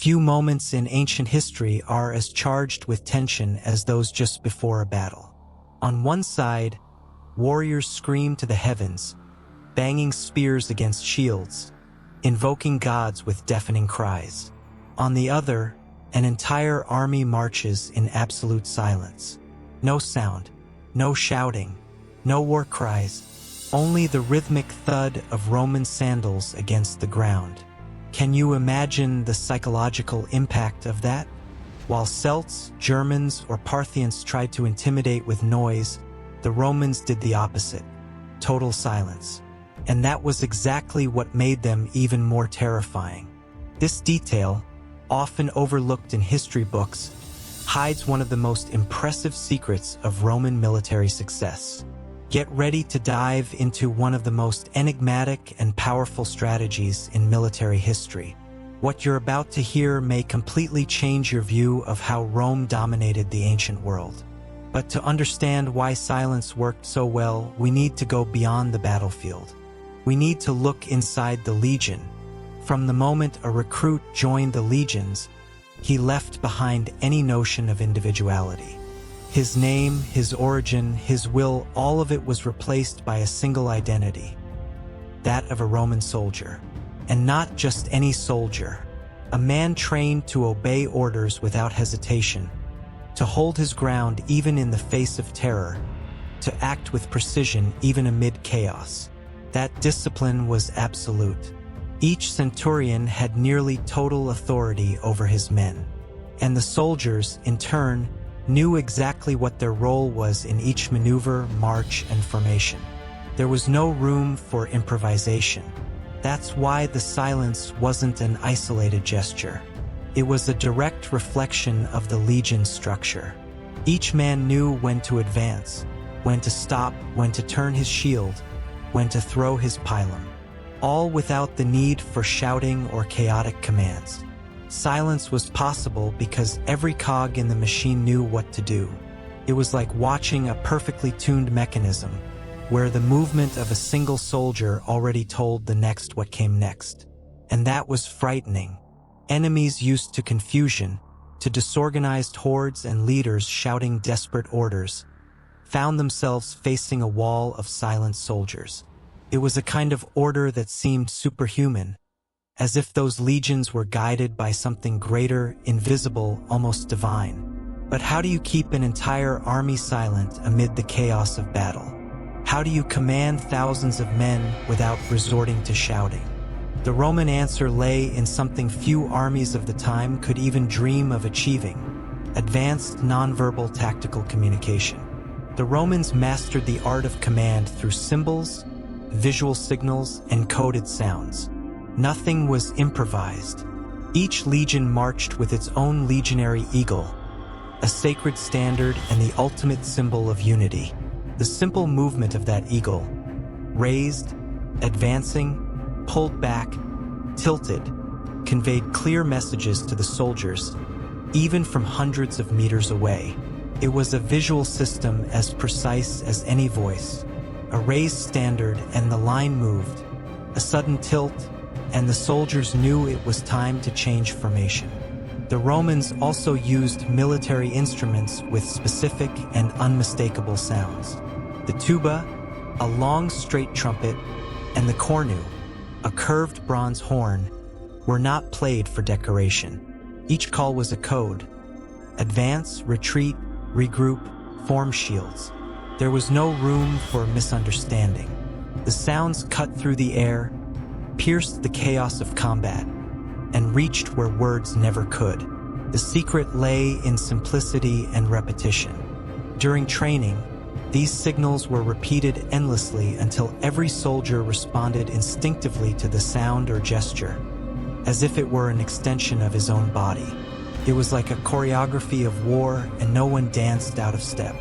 Few moments in ancient history are as charged with tension as those just before a battle. On one side, warriors scream to the heavens, banging spears against shields, invoking gods with deafening cries. On the other, an entire army marches in absolute silence. No sound, no shouting, no war cries, only the rhythmic thud of Roman sandals against the ground. Can you imagine the psychological impact of that? While Celts, Germans, or Parthians tried to intimidate with noise, the Romans did the opposite. Total silence. And that was exactly what made them even more terrifying. This detail, often overlooked in history books, hides one of the most impressive secrets of Roman military success. Get ready to dive into one of the most enigmatic and powerful strategies in military history. What you're about to hear may completely change your view of how Rome dominated the ancient world. But to understand why silence worked so well, we need to go beyond the battlefield. We need to look inside the legion. From the moment a recruit joined the legions, he left behind any notion of individuality. His name, his origin, his will, all of it was replaced by a single identity, that of a Roman soldier. And not just any soldier, a man trained to obey orders without hesitation, to hold his ground even in the face of terror, to act with precision even amid chaos. That discipline was absolute. Each centurion had nearly total authority over his men, and the soldiers, in turn, knew exactly what their role was in each maneuver, march, and formation. There was no room for improvisation. That's why the silence wasn't an isolated gesture. It was a direct reflection of the legion's structure. Each man knew when to advance, when to stop, when to turn his shield, when to throw his pilum, all without the need for shouting or chaotic commands. Silence was possible because every cog in the machine knew what to do. It was like watching a perfectly tuned mechanism, where the movement of a single soldier already told the next what came next. And that was frightening. Enemies used to confusion, to disorganized hordes and leaders shouting desperate orders, found themselves facing a wall of silent soldiers. It was a kind of order that seemed superhuman, as if those legions were guided by something greater, invisible, almost divine. But how do you keep an entire army silent amid the chaos of battle? How do you command thousands of men without resorting to shouting? The Roman answer lay in something few armies of the time could even dream of achieving: advanced nonverbal tactical communication. The Romans mastered the art of command through symbols, visual signals, and coded sounds. Nothing was improvised. Each legion marched with its own legionary eagle, a sacred standard and the ultimate symbol of unity. The simple movement of that eagle, raised, advancing, pulled back, tilted, conveyed clear messages to the soldiers, even from hundreds of meters away. It was a visual system as precise as any voice. A raised standard and the line moved. A sudden tilt, and the soldiers knew it was time to change formation. The Romans also used military instruments with specific and unmistakable sounds. The tuba, a long straight trumpet, and the cornu, a curved bronze horn, were not played for decoration. Each call was a code: advance, retreat, regroup, form shields. There was no room for misunderstanding. The sounds cut through the air, pierced the chaos of combat, and reached where words never could. The secret lay in simplicity and repetition. During training, these signals were repeated endlessly until every soldier responded instinctively to the sound or gesture, as if it were an extension of his own body. It was like a choreography of war, and no one danced out of step.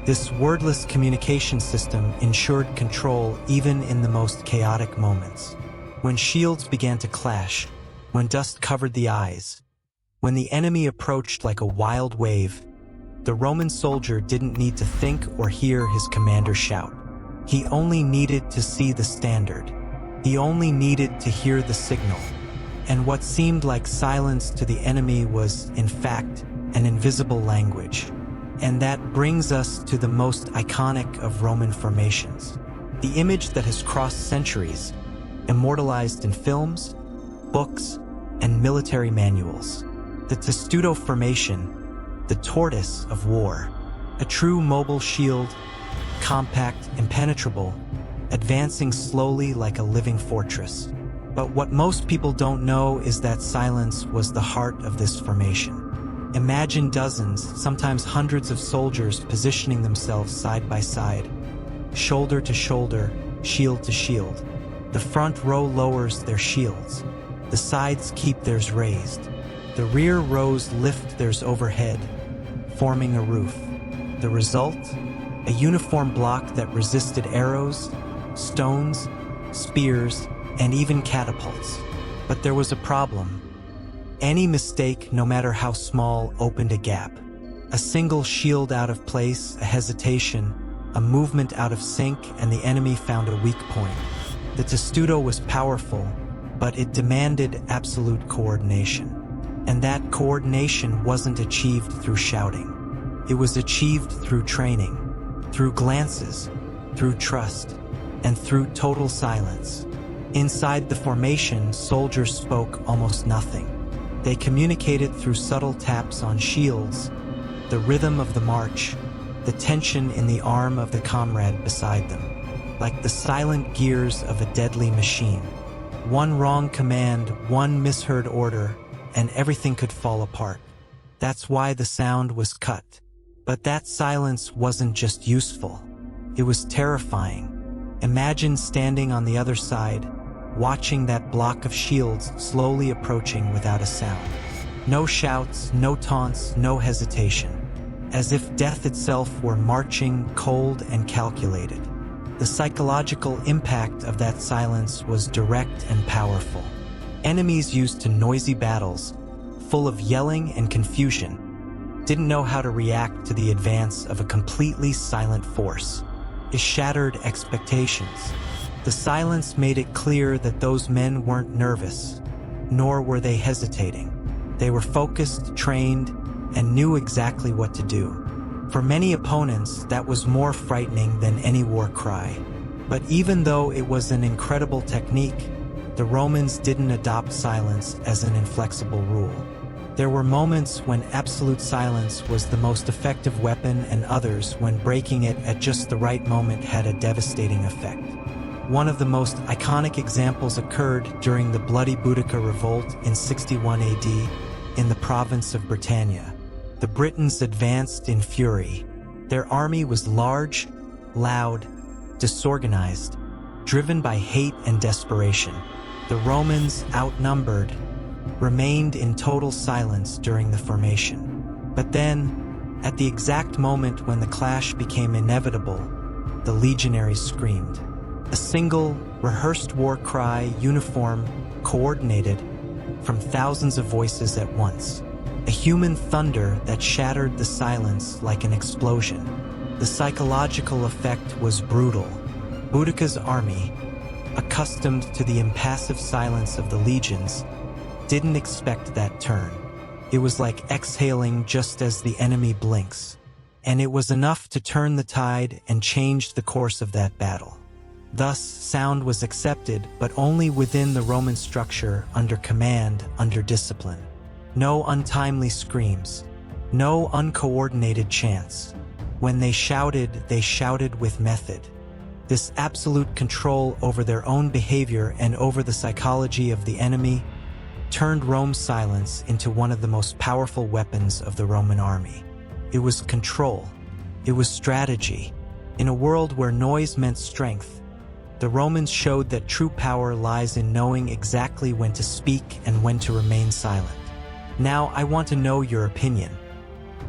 This wordless communication system ensured control even in the most chaotic moments. When shields began to clash, when dust covered the eyes, when the enemy approached like a wild wave, the Roman soldier didn't need to think or hear his commander shout. He only needed to see the standard. He only needed to hear the signal. and what seemed like silence to the enemy was, in fact, an invisible language. And that brings us to the most iconic of Roman formations. The image that has crossed centuries, immortalized in films, books, and military manuals. The Testudo formation, the tortoise of war. A true mobile shield, compact, impenetrable, advancing slowly like a living fortress. But what most people don't know is that silence was the heart of this formation. Imagine dozens, sometimes hundreds of soldiers positioning themselves side by side, shoulder to shoulder, shield to shield. The front row lowers their shields. The sides keep theirs raised. The rear rows lift theirs overhead, forming a roof. The result? A uniform block that resisted arrows, stones, spears, and even catapults. But there was a problem. Any mistake, no matter how small, opened a gap. A single shield out of place, a hesitation, a movement out of sync, and the enemy found a weak point. The Testudo was powerful, but it demanded absolute coordination. And that coordination wasn't achieved through shouting. It was achieved through training, through glances, through trust, and through total silence. Inside the formation, soldiers spoke almost nothing. They communicated through subtle taps on shields, the rhythm of the march, the tension in the arm of the comrade beside them, like the silent gears of a deadly machine. One wrong command, one misheard order, and everything could fall apart. That's why the sound was cut. But that silence wasn't just useful. It was terrifying. Imagine standing on the other side, watching that block of shields slowly approaching without a sound. No shouts, no taunts, no hesitation. As if death itself were marching, cold and calculated. The psychological impact of that silence was direct and powerful. Enemies used to noisy battles, full of yelling and confusion, didn't know how to react to the advance of a completely silent force. It shattered expectations. The silence made it clear that those men weren't nervous, nor were they hesitating. They were focused, trained, and knew exactly what to do. For many opponents, that was more frightening than any war cry. But even though it was an incredible technique, the Romans didn't adopt silence as an inflexible rule. There were moments when absolute silence was the most effective weapon, and others when breaking it at just the right moment had a devastating effect. One of the most iconic examples occurred during the bloody Boudica revolt in 61 AD in the province of Britannia. The Britons advanced in fury. Their army was large, loud, disorganized, driven by hate and desperation. The Romans, outnumbered, remained in total silence during the formation. But then, at the exact moment when the clash became inevitable, the legionaries screamed. A single, rehearsed war cry, uniform, coordinated, from thousands of voices at once. A human thunder that shattered the silence like an explosion. The psychological effect was brutal. Boudica's army, accustomed to the impassive silence of the legions, didn't expect that turn. It was like exhaling just as the enemy blinks. And it was enough to turn the tide and change the course of that battle. Thus, sound was accepted, but only within the Roman structure, under command, under discipline. No untimely screams, no uncoordinated chants. When they shouted with method. This absolute control over their own behavior and over the psychology of the enemy turned Rome's silence into one of the most powerful weapons of the Roman army. It was control. It was strategy. In a world where noise meant strength, the Romans showed that true power lies in knowing exactly when to speak and when to remain silent. Now, I want to know your opinion.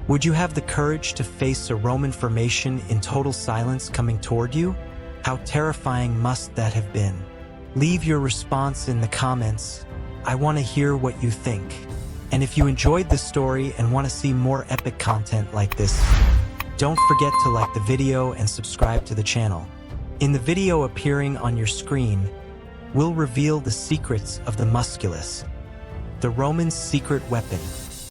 Would you have the courage to face a Roman formation in total silence coming toward you? How terrifying must that have been? Leave your response in the comments. I want to hear what you think. And if you enjoyed this story and want to see more epic content like this, don't forget to like the video and subscribe to the channel. In the video appearing on your screen, we'll reveal the secrets of the musculus, The Romans' secret weapon,